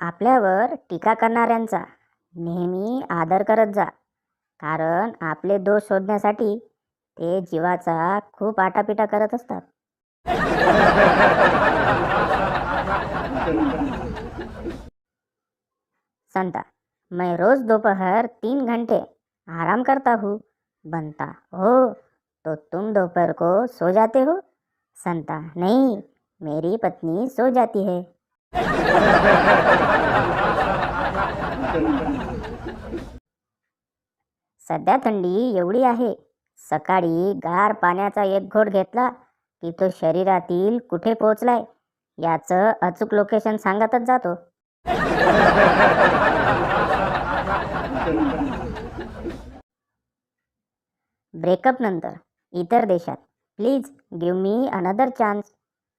आपल्यावर टीका करणाऱ्यांचा नेहमी आदर करत जा, कारण आपले दोष शोधण्यासाठी ते जीवाचा खूप आटापिटा करत असतात. संता, मैं रोज दोपहर 3 घंटे आराम करता हूँ. बनता, हो तो तुम दोपहर को सो जाते हो. संता, नहीं, मेरी पत्नी सो जाती है. सध्या थंडी एवढी आहे, सकाळी गार पाण्याचा एक घोट घेतला की तो शरीरातील कुठे पोहोचलाय याचं अचूक लोकेशन सांगतच जातो. ब्रेकअप नंतर इतर देशात please give me another chance.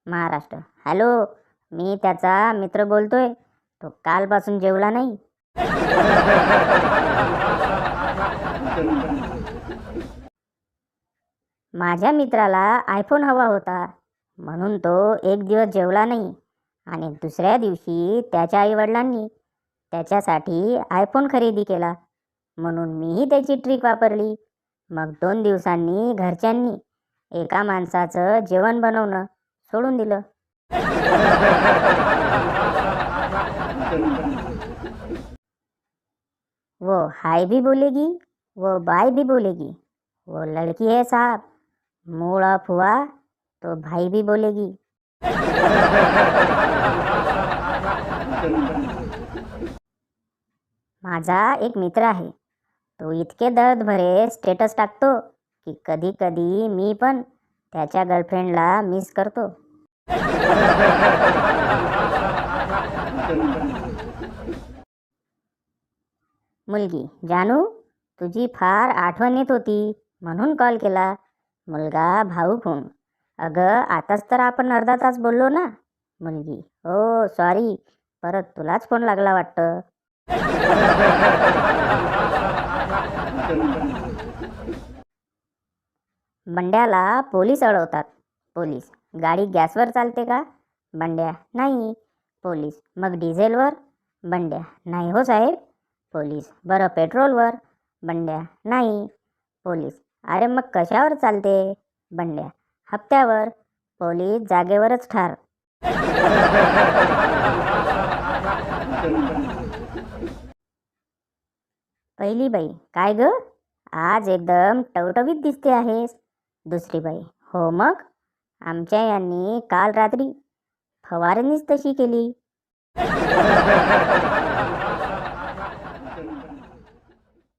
Maharashtra, hello, मी त्याचा मित्र बोलतोय, तो कालपासून जेवला नाही. माझ्या मित्राला आयफोन हवा होता, म्हणून तो एक दिवस जेवला नाही आणि दुसऱ्या दिवशी त्याच्या आईवडिलांनी त्याच्यासाठी आयफोन खरेदी केला. म्हणून मीही त्याची ट्रिक वापरली. मग 2 दिवसांनी घरच्यांनी एका माणसाचं जेवण बनवणं सोडून दिलं. वो हाय भी बोलेगी, वो बाय भी बोलेगी. वो लड़की है साहब, मूड ऑफ हुआ तो भाई भी बोलेगी. माझा एक मित्र आहे, तो इतके दर्द भरे स्टेटस टाकतो की कधी कधी मी पण त्याच्या गर्लफ्रेंडला मिस करतो. मुलगी, जानू, तुझी फार आठवण येत होती म्हणून कॉल केला. मुलगा, भाऊक होऊन, अगं आताच तर आपण अर्धा तास बोललो ना. मुलगी, हो सॉरी, परत तुलाच फोन लागला वाटतं. बंड्याला पोलीस अडवतात. पोलीस, गाडी गॅसवर चालते का? बंड्या, नाही. पोलीस, मग डिझेलवर? बंड्या, नाही हो साहेब. पोलीस, बरं पेट्रोलवर? बंड्या, नाही. पोलीस, अरे मग कशावर चालते? बंड्या, हप्त्यावर. पोलीस जागेवरच ठार. पहिली बाई, काय ग, आज एकदम टवटवीत दिसते आहेस. दुसरी बाई, हो मग, आमच्या यांनी काल रात्री फवारणीच तशी केली.